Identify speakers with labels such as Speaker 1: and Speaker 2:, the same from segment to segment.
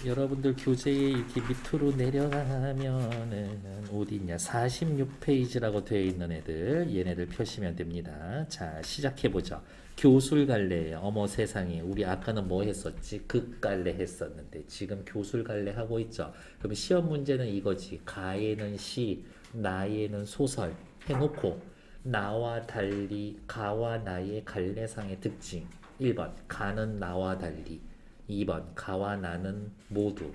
Speaker 1: 여러분들 교재에 이렇게 밑으로 내려가면은 어디 있냐? 46페이지라고 되어 있는 애들, 얘네들 펴시면 됩니다. 자, 시작해 보죠. 교술 갈래. 어머 세상에. 우리 아까는 뭐 했었지? 극 갈래 했었는데 지금 교술 갈래 하고 있죠. 그럼 시험 문제는 이거지. 가에는 시, 나에는 소설 해놓고 나와 달리 가와 나의 갈래상의 특징. 1번 가는 나와 달리, 2번 가와 나는 모두,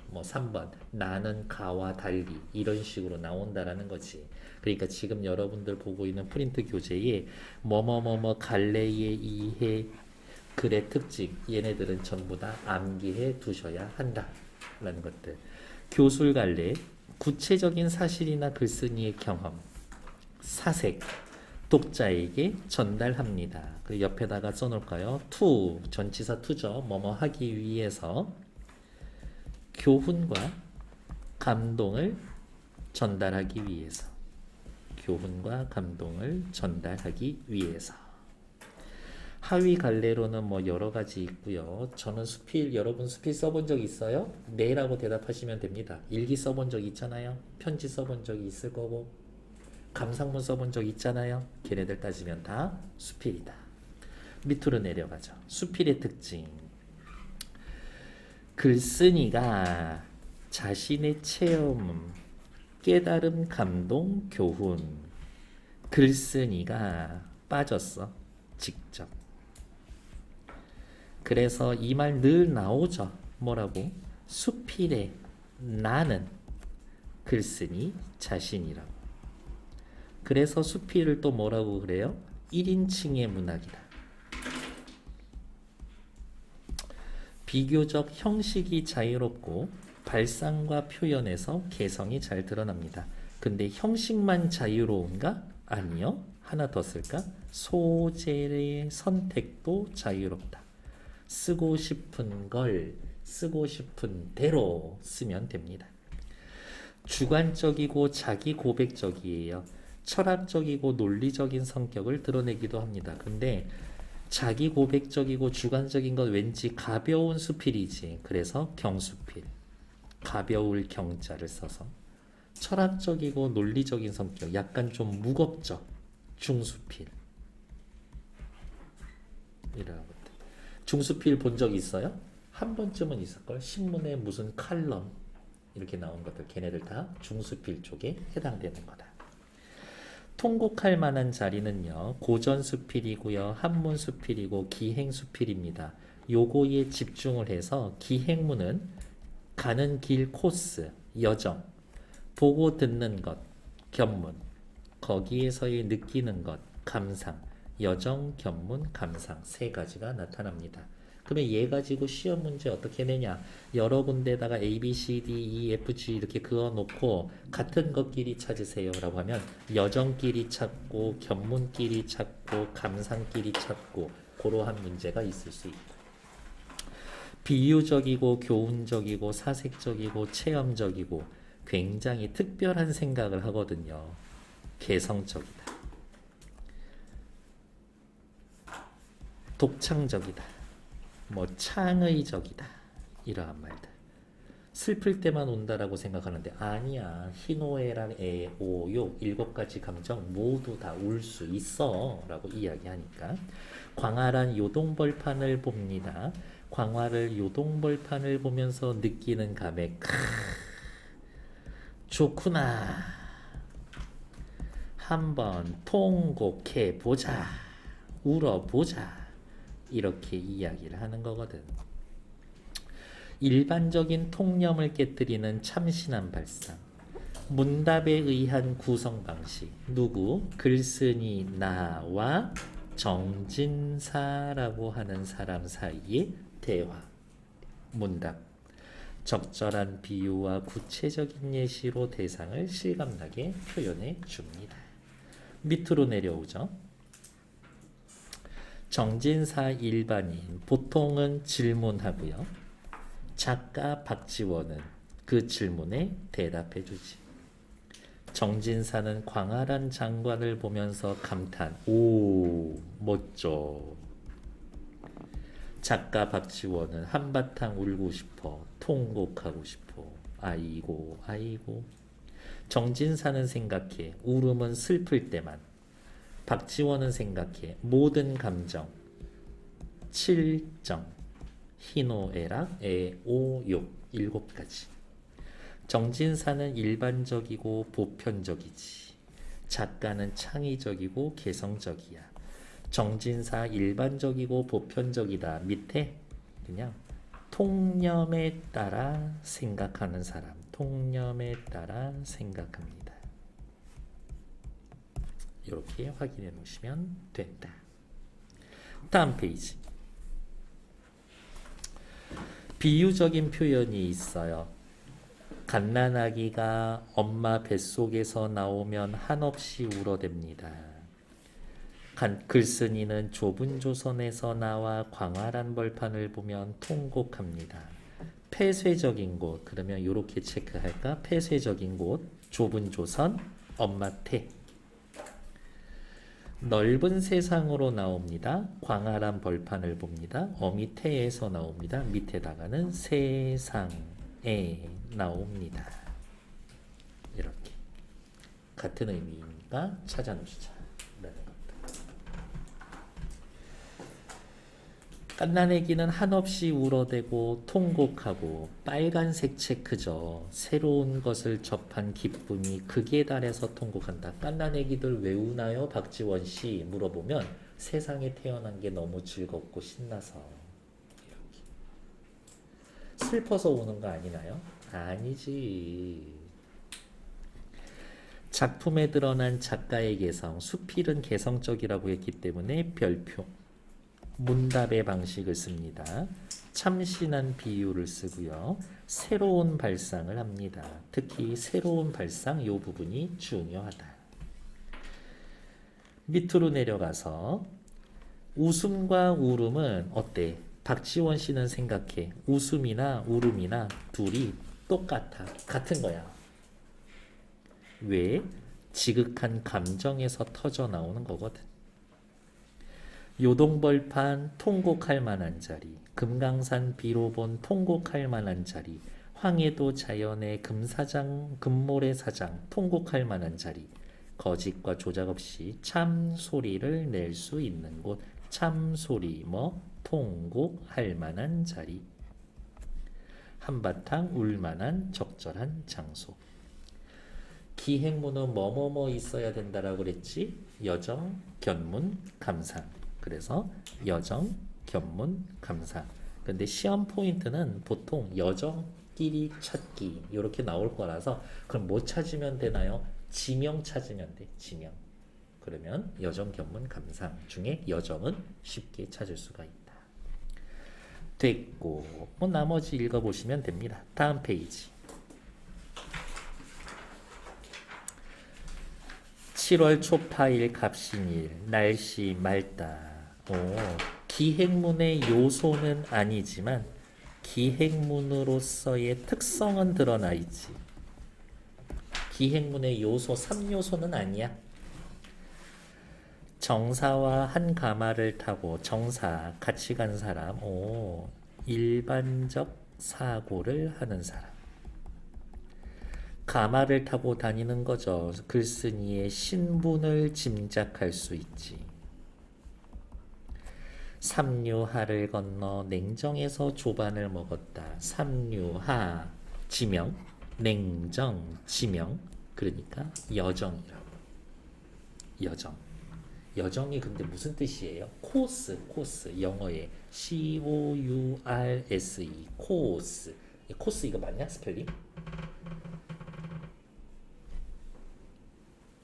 Speaker 1: 뭐 3번 나는 가와 달리, 이런 식으로 나온다라는 거지. 그러니까 지금 여러분들 보고 있는 프린트 교재에 뭐뭐뭐뭐 갈래의 이해 글의 특징, 얘네들은 전부 다 암기해 두셔야 한다라는 것들. 교술 갈래, 구체적인 사실이나 글쓴이의 경험, 사색, 독자에게 전달합니다. 그 옆에다가 써놓을까요? to, 전치사 to죠. 뭐뭐 하기 위해서 교훈과 감동을 전달하기 위해서, 교훈과 감동을 전달하기 위해서. 하위 갈래로는 뭐 여러 가지 있고요. 저는 수필, 여러분 수필 써본 적 있어요? 네라고 대답하시면 됩니다. 일기 써본 적 있잖아요. 편지 써본 적이 있을 거고, 감상문 써본 적 있잖아요. 걔네들 따지면 다 수필이다. 밑으로 내려가죠. 수필의 특징. 글쓴이가 자신의 체험, 깨달음, 감동, 교훈. 글쓴이가 빠졌어. 직접. 그래서 이 말 늘 나오죠. 뭐라고? 수필의 나는 글쓴이 자신이라고. 그래서 수필을 또 뭐라고 그래요? 1인칭의 문학이다. 비교적 형식이 자유롭고 발상과 표현에서 개성이 잘 드러납니다. 근데 형식만 자유로운가? 아니요. 하나 더 쓸까? 소재의 선택도 자유롭다. 쓰고 싶은 걸 쓰고 싶은 대로 쓰면 됩니다. 주관적이고 자기 고백적이에요. 철학적이고 논리적인 성격을 드러내기도 합니다. 근데 자기 고백적이고 주관적인 건 왠지 가벼운 수필이지. 그래서 경수필. 가벼울 경자를 써서. 철학적이고 논리적인 성격, 약간 좀 무겁죠. 중수필. 이라고. 중수필 본 적 있어요? 한 번쯤은 있을걸? 신문에 무슨 칼럼 이렇게 나온 것들, 걔네들 다 중수필 쪽에 해당되는 거다. 통곡할 만한 자리는요, 고전수필이고요, 한문수필이고 기행수필입니다. 요거에 집중을 해서 기행문은 가는 길 코스, 여정, 보고 듣는 것, 견문, 거기에서의 느끼는 것, 감상, 여정, 견문, 감상, 세 가지가 나타납니다. 그러면 얘 가지고 시험 문제 어떻게 내냐? 여러 군데다가 A, B, C, D, E, F, G 이렇게 그어놓고 같은 것끼리 찾으세요 라고 하면 여정끼리 찾고 견문끼리 찾고 감상끼리 찾고 그러한 문제가 있을 수 있고, 비유적이고 교훈적이고 사색적이고 체험적이고 굉장히 특별한 생각을 하거든요. 개성적이다. 독창적이다. 뭐 창의적이다. 이러한 말들. 슬플 때만 운다라고 생각하는데 아니야. 희노애락, 애, 오, 욕 7가지 감정 모두 다 울 수 있어 라고 이야기하니까, 광활한 요동벌판을 봅니다. 광활을 요동벌판을 보면서 느끼는 감액. 좋구나. 한번 통곡해 보자. 울어보자. 이렇게 이야기를 하는 거거든. 일반적인 통념을 깨뜨리는 참신한 발상. 문답에 의한 구성 방식. 누구? 글쓴이 나와 정진사라고 하는 사람 사이의 대화. 문답. 적절한 비유와 구체적인 예시로 대상을 실감나게 표현해 줍니다. 밑으로 내려오죠. 정진사 일반인, 보통은 질문하고요. 작가 박지원은 그 질문에 대답해 주지. 정진사는 광활한 장관을 보면서 감탄. 오, 멋져. 작가 박지원은 한바탕 울고 싶어. 통곡하고 싶어. 아이고 아이고. 정진사는 생각해. 울음은 슬플 때만. 박지원은 생각해. 모든 감정. 칠정. 희노애락, 애오욕. 7가지. 정진사는 일반적이고 보편적이지. 작가는 창의적이고 개성적이야. 정진사 일반적이고 보편적이다. 밑에 그냥 통념에 따라 생각하는 사람. 통념에 따라 생각합니다. 이렇게 확인해 놓으시면 된다. 다음 페이지. 비유적인 표현이 있어요. 갓난아기가 엄마 뱃속에서 나오면 한없이 울어댑니다. 글쓴이는 좁은 조선에서 나와 광활한 벌판을 보면 통곡합니다. 폐쇄적인 곳, 그러면 이렇게 체크할까? 폐쇄적인 곳, 좁은 조선, 엄마 태. 넓은 세상으로 나옵니다. 광활한 벌판을 봅니다. 어미 태에서 나옵니다. 밑에다가는 세상에 나옵니다. 이렇게 같은 의미니까 찾아 놓으시자. 갓난아기는 한없이 울어대고 통곡하고 빨간색 체크죠. 새로운 것을 접한 기쁨이 극에 달해서 통곡한다. 갓난아기들 왜 우나요? 박지원 씨 물어보면 세상에 태어난 게 너무 즐겁고 신나서. 이렇게. 슬퍼서 우는 거 아니나요? 아니지. 작품에 드러난 작가의 개성, 수필은 개성적이라고 했기 때문에 별표. 문답의 방식을 씁니다. 참신한 비유를 쓰고요. 새로운 발상을 합니다. 특히 새로운 발상 이 부분이 중요하다. 밑으로 내려가서 웃음과 울음은 어때? 박지원 씨는 생각해. 웃음이나 울음이나 둘이 똑같아. 같은 거야. 왜? 지극한 감정에서 터져 나오는 거거든. 요동벌판 통곡할 만한 자리, 금강산 비로본 통곡할 만한 자리, 황해도 자연의 금사장, 금모래사장 통곡할 만한 자리, 거짓과 조작 없이 참소리를 낼 수 있는 곳, 참소리 뭐 통곡할 만한 자리, 한바탕 울 만한 적절한 장소. 기행문은 뭐뭐뭐 있어야 된다라고 그랬지? 여정, 견문, 감상. 그래서 여정, 견문, 감상. 근데 시험 포인트는 보통 여정끼리 찾기 이렇게 나올 거라서 그럼 뭐 찾으면 되나요? 지명 찾으면 돼. 지명. 그러면 여정, 견문, 감상 중에 여정은 쉽게 찾을 수가 있다. 됐고 뭐 나머지 읽어보시면 됩니다. 다음 페이지. 7월 초파일 갑신일 날씨 맑다. 기행문의 요소는 아니지만 기행문으로서의 특성은 드러나 있지. 기행문의 요소 3요소는 아니야. 정사와 한 가마를 타고 정사 같이 간 사람. 일반적 사고를 하는 사람. 가마를 타고 다니는 거죠. 글쓴이의 신분을 짐작할 수 있지. 삼류하를 건너 냉정에서 조반을 먹었다. 삼류하 지명, 냉정 지명. 그러니까 여정이라고. 여정. 여정이 근데 무슨 뜻이에요? 코스, 코스. 영어에 COURSE 코스. 코스 이거 맞냐? 스펠링?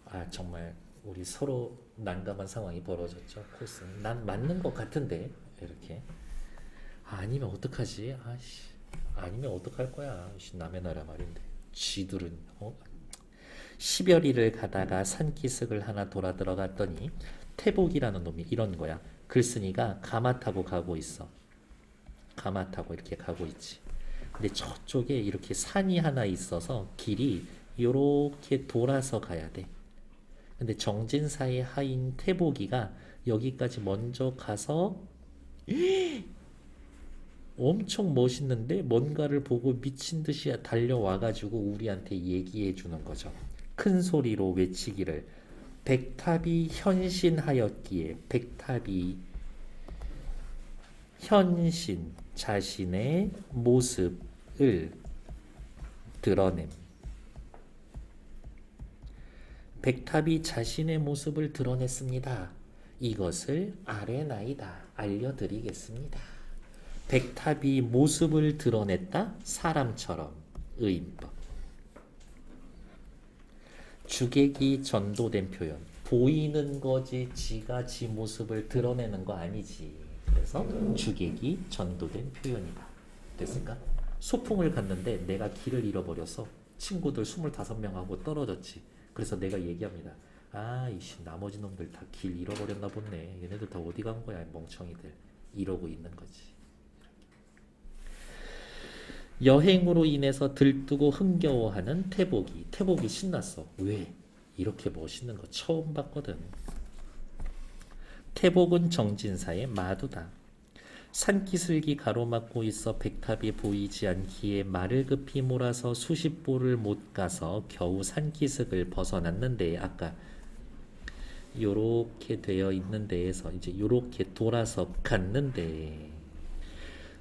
Speaker 1: 아 정말 우리 서로 난감한 상황이 벌어졌죠. 코스. 난 맞는 것 같은데 이렇게. 아니면 어떡하지? 아니면 어떡할 거야? 남의 나라 말인데. 쥐들은 10여리를 가다가 산기슭을 하나 돌아 들어갔더니 태복이라는 놈이 이런 거야. 글쓴이가 가마 타고 가고 있어. 가마 타고 이렇게 가고 있지. 근데 저쪽에 이렇게 산이 하나 있어서 길이 이렇게 돌아서 가야 돼. 근데 정진사의 하인 태복이가 여기까지 먼저 가서 엄청 멋있는데 뭔가를 보고 미친 듯이 달려와가지고 우리한테 얘기해 주는 거죠. 큰 소리로 외치기를 백탑이 현신하였기에 백탑이 현신 자신의 모습을 드러냄. 백탑이 자신의 모습을 드러냈습니다. 이것을 아뢰나이다. 알려드리겠습니다. 백탑이 모습을 드러냈다. 사람처럼. 의인법. 주객이 전도된 표현. 보이는 거지 지가 지 모습을 드러내는 거 아니지. 그래서 주객이 전도된 표현이다. 됐을까? 소풍을 갔는데 내가 길을 잃어버려서 친구들 25명하고 떨어졌지. 그래서 내가 얘기합니다. 아, 이씨, 나머지 놈들 다 길 잃어버렸나 보네. 얘네들 다 어디 간 거야, 멍청이들. 이러고 있는 거지. 여행으로 인해서 들뜨고 흥겨워하는 태복이. 태복이 신났어. 왜? 이렇게 멋있는 거 처음 봤거든. 태복은 정진사의 마두다. 산기슭이 가로막고 있어 백탑이 보이지 않기에 말을 급히 몰아서 수십 보를 못 가서 겨우 산기슭을 벗어났는데 아까 요렇게 되어 있는 데에서 이제 요렇게 돌아서 갔는데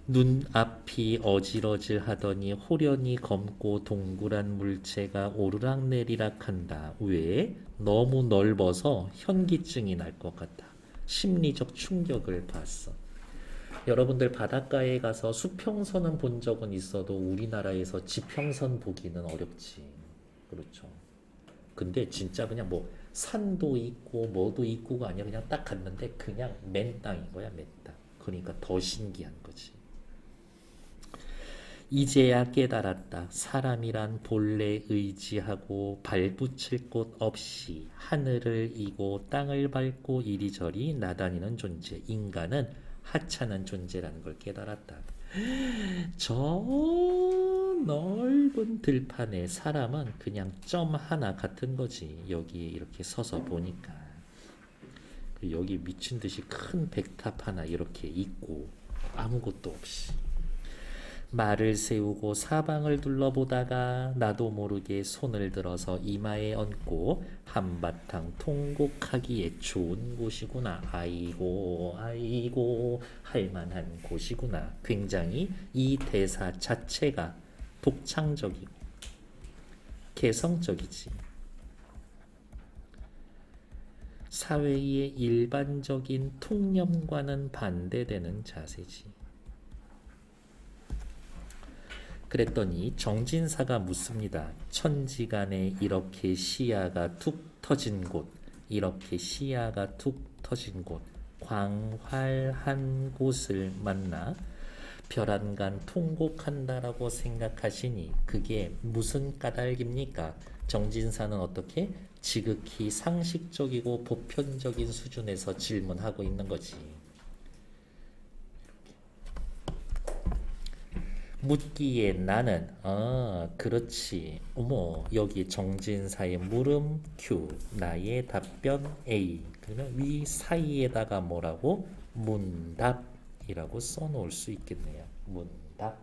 Speaker 1: 눈앞이 어질어질 하더니 호련히 검고 동그란 물체가 오르락내리락 한다. 왜? 너무 넓어서 현기증이 날 것 같다. 심리적 충격을 받았어. 여러분들 바닷가에 가서 수평선은 본 적은 있어도 우리나라에서 지평선 보기는 어렵지. 그렇죠. 근데 진짜 그냥 뭐 산도 있고 뭐도 있고가 아니라 그냥 딱 갔는데 그냥 맨 땅인 거야, 맨 땅. 그러니까 더 신기한 거지. 이제야 깨달았다. 사람이란 본래 의지하고 발붙일 곳 없이 하늘을 이고 땅을 밟고 이리저리 나다니는 존재. 인간은 하찮은 존재라는 걸 깨달았다. 저 넓은 들판에 사람은 그냥 점 하나 같은 거지. 여기에 이렇게 서서 보니까. 여기 미친 듯이 큰 백탑 하나 이렇게 있고 아무것도 없이. 말을 세우고 사방을 둘러보다가 나도 모르게 손을 들어서 이마에 얹고 한바탕 통곡하기에 좋은 곳이구나. 아이고 아이고 할만한 곳이구나. 굉장히 이 대사 자체가 독창적이고 개성적이지. 사회의 일반적인 통념과는 반대되는 자세지. 그랬더니 정진사가 묻습니다. 천지간에 이렇게 시야가 툭 터진 곳, 이렇게 시야가 툭 터진 곳, 광활한 곳을 만나 별안간 통곡한다라고 생각하시니 그게 무슨 까닭입니까? 정진사는 어떻게? 지극히 상식적이고 보편적인 수준에서 질문하고 있는 거지. 묻기에 나는 그렇지. 어머, 여기 정진사의 물음 Q, 나의 답변 A. 그러면 위 사이에다가 뭐라고? 문답이라고 써놓을 수 있겠네요. 문답.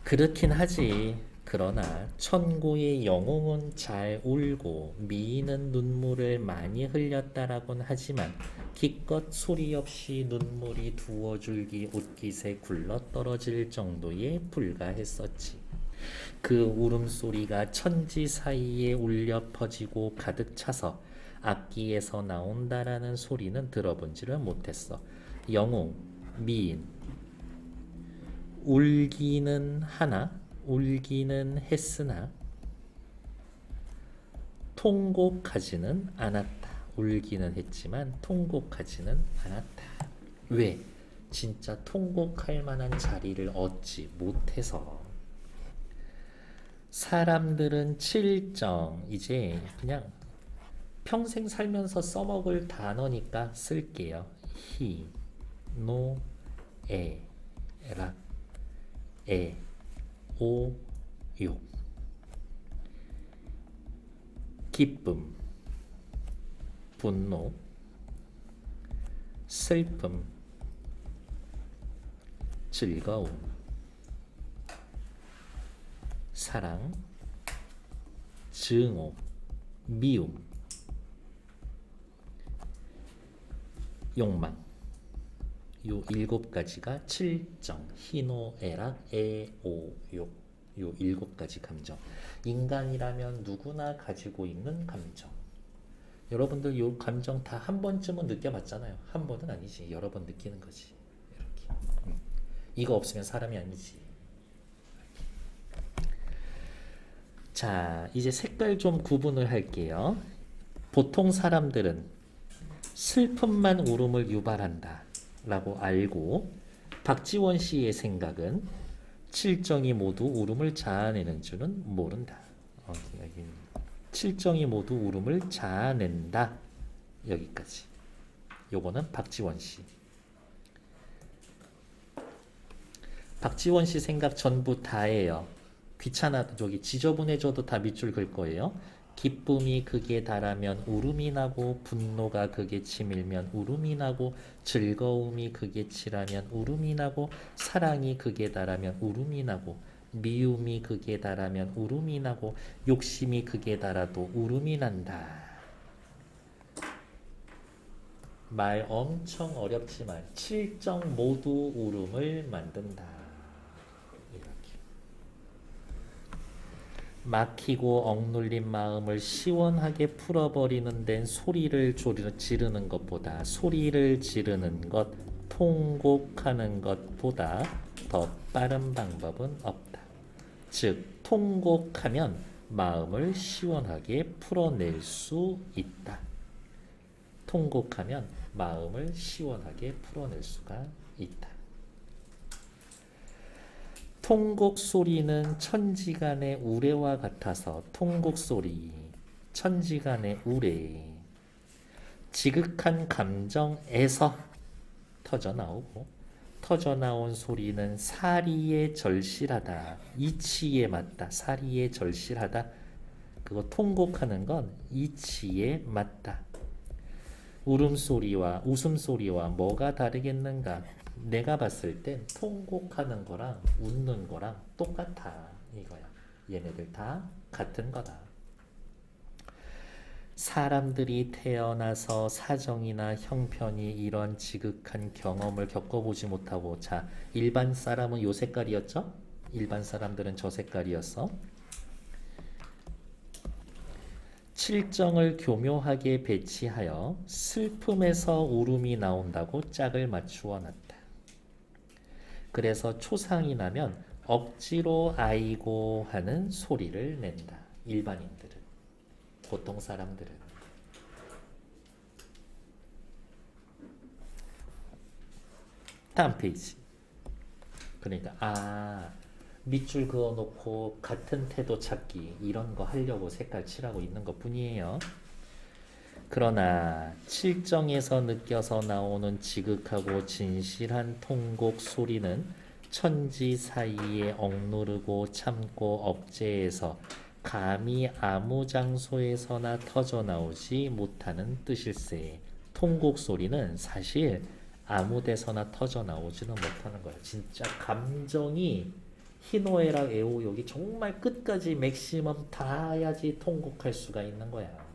Speaker 1: 그렇긴 하지. 그러나 천고의 영웅은 잘 울고 미인은 눈물을 많이 흘렸다라곤 하지만 기껏 소리 없이 눈물이 두어 줄기 옷깃에 굴러떨어질 정도에 불과했었지. 그 울음소리가 천지 사이에 울려 퍼지고 가득 차서 악기에서 나온다라는 소리는 들어본지를 못했어. 영웅, 미인, 울기는 하나, 울기는 했으나 통곡하지는 않았다. 울기는 했지만 통곡하지는 않았다. 왜? 진짜 통곡할 만한 자리를 얻지 못해서. 사람들은 칠정, 이제 그냥 평생 살면서 써먹을 단어니까 쓸게요. 희, 노, 에, 락, 에, 오, 욕. 기쁨, 분노, 슬픔, 즐거움, 사랑, 증오, 미움, 욕망. 요 7가지가 칠정, 희노애락, 애오욕. 요 7가지 감정. 인간이라면 누구나 가지고 있는 감정. 여러분들 요 감정 다 한 번쯤은 느껴봤잖아요. 한 번은 아니지. 여러 번 느끼는 거지. 이렇게. 이거 없으면 사람이 아니지. 자, 이제 색깔 좀 구분을 할게요. 보통 사람들은 슬픔만 울음을 유발한다 라고 알고, 박지원 씨의 생각은 칠정이 모두 울음을 자아내는 줄은 모른다. 칠정이 모두 울음을 자아낸다. 여기까지. 요거는 박지원 씨. 박지원 씨 생각 전부 다예요. 귀찮아, 저기 지저분해져도 다 밑줄 글 거예요. 기쁨이 극에 달하면 울음이 나고, 분노가 극에 치밀면 울음이 나고, 즐거움이 극에 치라면 울음이 나고, 사랑이 극에 달하면 울음이 나고, 미움이 극에 달하면 울음이 나고, 욕심이 극에 달아도 울음이 난다. 말 엄청 어렵지만 칠정 모두 울음을 만든다. 막히고 억눌린 마음을 시원하게 풀어버리는 데는 소리를 지르는 것보다, 소리를 지르는 것, 통곡하는 것보다 더 빠른 방법은 없다. 즉, 통곡하면 마음을 시원하게 풀어낼 수 있다. 통곡하면 마음을 시원하게 풀어낼 수가 있다. 통곡 소리는 천지간의 우레와 같아서 통곡 소리, 천지간의 우레, 지극한 감정에서 터져나오고, 터져나온 소리는 사리에 절실하다, 이치에 맞다. 사리에 절실하다. 그거 통곡하는 건 이치에 맞다. 울음소리와 웃음소리와 뭐가 다르겠는가? 내가 봤을 땐 통곡하는 거랑 웃는 거랑 똑같아, 이거야. 얘네들 다 같은 거다. 사람들이 태어나서 사정이나 형편이 이런 지극한 경험을 겪어보지 못하고, 자, 일반 사람은 요 색깔이었죠? 일반 사람들은 저 색깔이었어. 칠정을 교묘하게 배치하여 슬픔에서 울음이 나온다고 짝을 맞추어 놨다. 그래서 초상이 나면 억지로 아이고 하는 소리를 낸다. 일반인들은, 보통 사람들은. 다음 페이지. 그러니까 밑줄 그어놓고 같은 태도 찾기 이런 거 하려고 색깔 칠하고 있는 것 뿐이에요. 그러나 칠정에서 느껴서 나오는 지극하고 진실한 통곡 소리는 천지 사이에 억누르고 참고 억제해서 감히 아무 장소에서나 터져나오지 못하는 뜻일세. 통곡 소리는 사실 아무 데서나 터져나오지는 못하는 거야. 진짜 감정이 희노애락 애호욕이 정말 끝까지 맥시멈 닿아야지 통곡할 수가 있는 거야.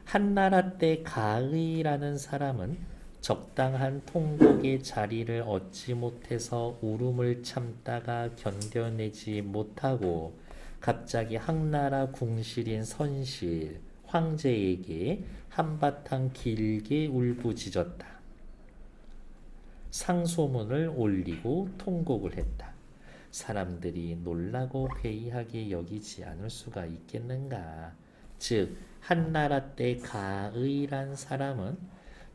Speaker 1: 한나라 때 가의라는 사람은 적당한 통곡의 자리를 얻지 못해서 울음을 참다가 견뎌내지 못하고 갑자기 항나라 궁실인 선실 황제에게 한바탕 길게 울부짖었다. 상소문을 올리고 통곡을 했다. 사람들이 놀라고 괴이하게 여기지 않을 수가 있겠는가. 즉 한나라 때 가의란 사람은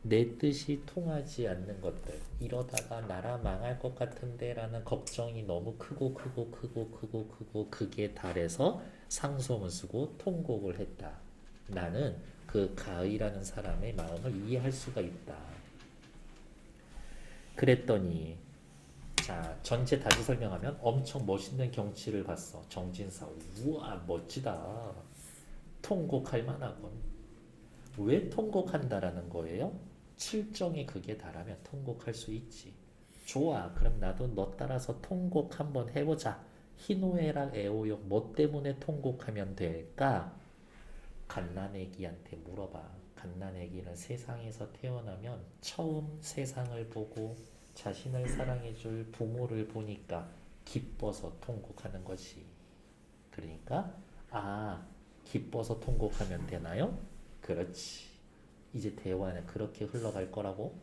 Speaker 1: 내 뜻이 통하지 않는 것들, 이러다가 나라 망할 것 같은데 라는 걱정이 너무 크고 극에 달해서 상소문 쓰고 통곡을 했다. 나는 그 가의라는 사람의 마음을 이해할 수가 있다. 그랬더니, 자, 전체 다시 설명하면 엄청 멋있는 경치를 봤어. 정진사. 우와, 멋지다. 통곡할 만하군. 왜 통곡한다라는 거예요? 칠정의 극에 달하면 통곡할 수 있지. 좋아. 그럼 나도 너 따라서 통곡 한번 해보자. 희노애락 애호욕 뭐 때문에 통곡하면 될까? 갓난아기한테 물어봐. 갓난아기는 세상에서 태어나면 처음 세상을 보고 자신을 사랑해줄 부모를 보니까 기뻐서 통곡하는 거지. 그러니까 기뻐서 통곡하면 되나요? 그렇지. 이제 대화는 그렇게 흘러갈 거라고.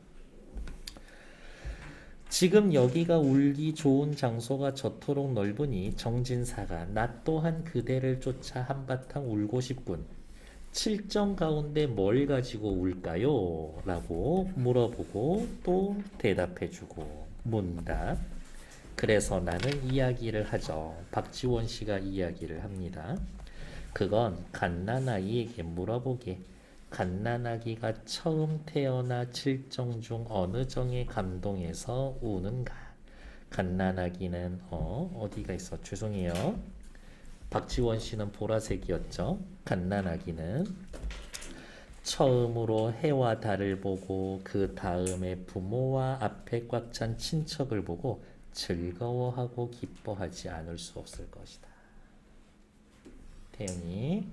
Speaker 1: 지금 여기가 울기 좋은 장소가 저토록 넓으니 정진사가 나 또한 그대를 쫓아 한바탕 울고 싶군. 칠정 가운데 뭘 가지고 울까요? 라고 물어보고 또 대답해주고 문답. 그래서 나는 이야기를 하죠. 박지원 씨가 이야기를 합니다. 그건 갓난아이에게 물어보게. 갓난아기가 처음 태어나 칠정 중 어느 정에 감동해서 우는가? 갓난아기는 어디가 있어? 죄송해요. 박지원 씨는 보라색이었죠. 갓난아기는 처음으로 해와 달을 보고 그 다음에 부모와 앞에 꽉 찬 친척을 보고 즐거워하고 기뻐하지 않을 수 없을 것이다. 태연이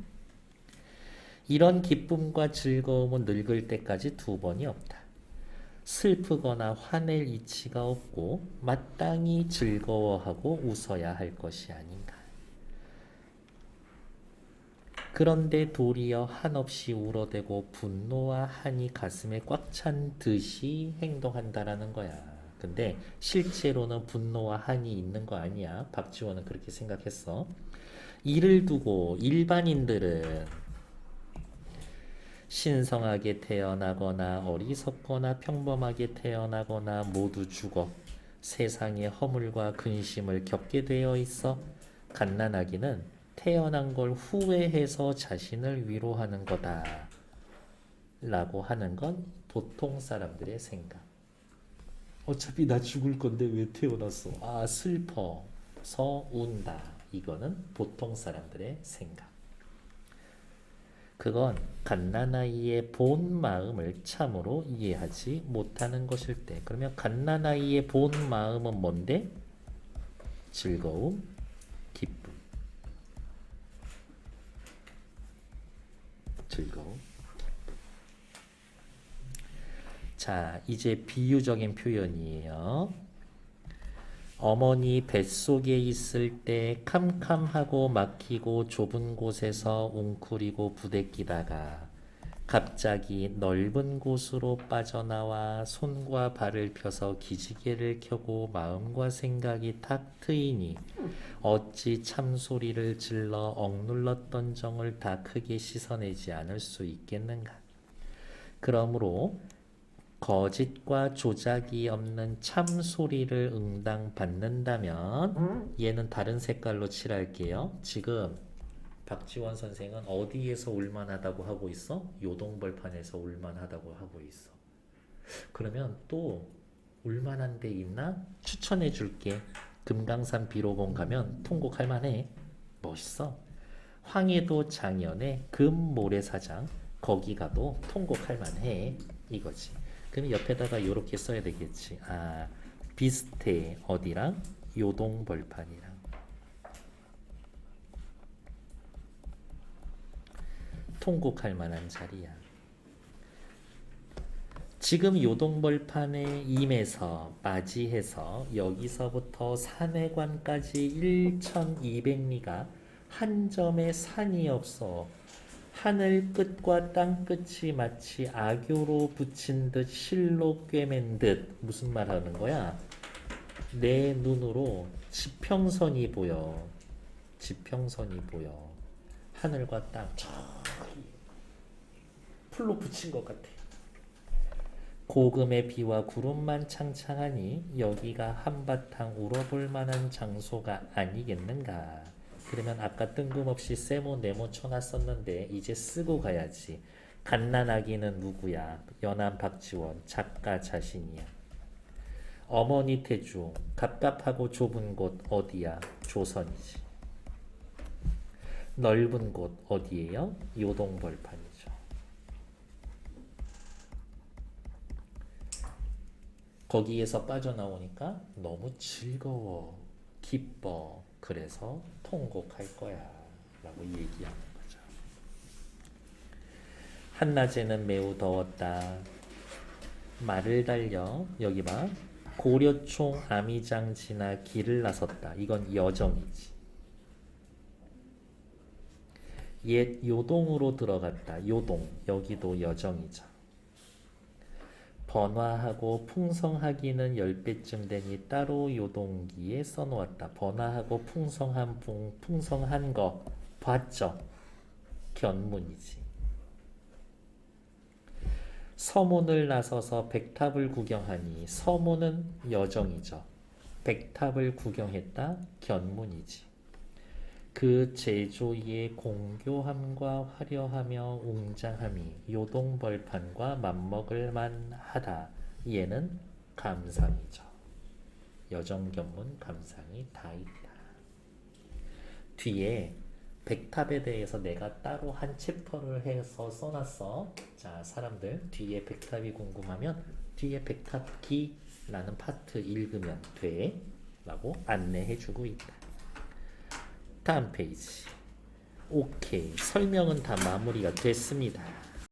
Speaker 1: 이런 기쁨과 즐거움은 늙을 때까지 두 번이 없다. 슬프거나 화낼 이치가 없고 마땅히 즐거워하고 웃어야 할 것이 아닌가. 그런데 도리어 한없이 울어대고 분노와 한이 가슴에 꽉 찬 듯이 행동한다라는 거야. 근데 실제로는 분노와 한이 있는 거 아니야. 박지원은 그렇게 생각했어. 이를 두고 일반인들은 신성하게 태어나거나 어리석거나 평범하게 태어나거나 모두 죽어 세상의 허물과 근심을 겪게 되어 있어. 갓난아기는 태어난 걸 후회해서 자신을 위로하는 거다 라고 하는 건 보통 사람들의 생각. 어차피 나 죽을 건데 왜 태어났어? 슬퍼서 운다. 이거는 보통 사람들의 생각. 그건 갓난아이의 본 마음을 참으로 이해하지 못하는 것일 때. 그러면 갓난아이의 본 마음은 뭔데? 즐거움, 기쁨. 즐거움. 자, 이제 비유적인 표현이에요. 어머니 뱃속에 있을 때 캄캄하고 막히고 좁은 곳에서 웅크리고 부대끼다가 갑자기 넓은 곳으로 빠져나와 손과 발을 펴서 기지개를 켜고 마음과 생각이 탁 트이니 어찌 참소리를 질러 억눌렀던 정을 다 크게 씻어내지 않을 수 있겠는가. 그러므로 거짓과 조작이 없는 참소리를 응당받는다면 얘는 다른 색깔로 칠할게요. 지금 박지원 선생은 어디에서 울만하다고 하고 있어? 요동벌판에서 울만하다고 하고 있어. 그러면 또 울만한 데 있나? 추천해 줄게. 금강산 비로봉 가면 통곡할 만해. 멋있어. 황해도 장현의 금모래사장 거기 가도 통곡할 만해. 이거지. 그럼 옆에다가 이렇게 써야 되겠지. 비슷해. 어디랑? 요동벌판이랑. 통곡할 만한 자리야. 지금 요동벌판에 임해서 맞이해서 여기서부터 산회관까지 1200리가 한 점의 산이 없어 하늘 끝과 땅 끝이 마치 악교로 붙인 듯 실로 꿰맨 듯. 무슨 말 하는 거야? 내 눈으로 지평선이 보여. 지평선이 보여. 하늘과 땅 저기 풀로 붙인 것 같아. 고금의 비와 구름만 창창하니 여기가 한바탕 울어볼 만한 장소가 아니겠는가. 그러면 아까 뜬금없이 세모 네모 쳐놨었는데 이제 쓰고 가야지. 갓난아기는 누구야? 연안 박지원 작가 자신이야. 어머니 태중 갑갑하고 좁은 곳 어디야? 조선이지. 넓은 곳 어디예요? 요동벌판이죠. 거기에서 빠져나오니까 너무 즐거워, 기뻐. 그래서 통곡할 거야. 라고 얘기하는 거죠. 한낮에는 매우 더웠다. 말을 달려 여기 봐. 고려총 아미장 지나 길을 나섰다. 이건 여정이지. 옛 요동으로 들어갔다. 요동. 여기도 여정이죠. 번화하고 풍성하기는 10배쯤 되니 따로 요동기에 써놓았다. 번화하고 풍성한 거 봤죠? 견문이지. 서문을 나서서 백탑을 구경하니 서문은 여정이죠. 백탑을 구경했다. 견문이지. 그 제조의 공교함과 화려하며 웅장함이 요동벌판과 맞먹을 만하다. 얘는 감상이죠. 여정견문 감상이 다 있다. 뒤에 백탑에 대해서 내가 따로 한 챕터를 해서 써놨어. 자, 사람들 뒤에 백탑이 궁금하면 뒤에 백탑기라는 파트 읽으면 돼 라고 안내해주고 있다. 다음 페이지. 오케이. 설명은 다 마무리가 됐습니다.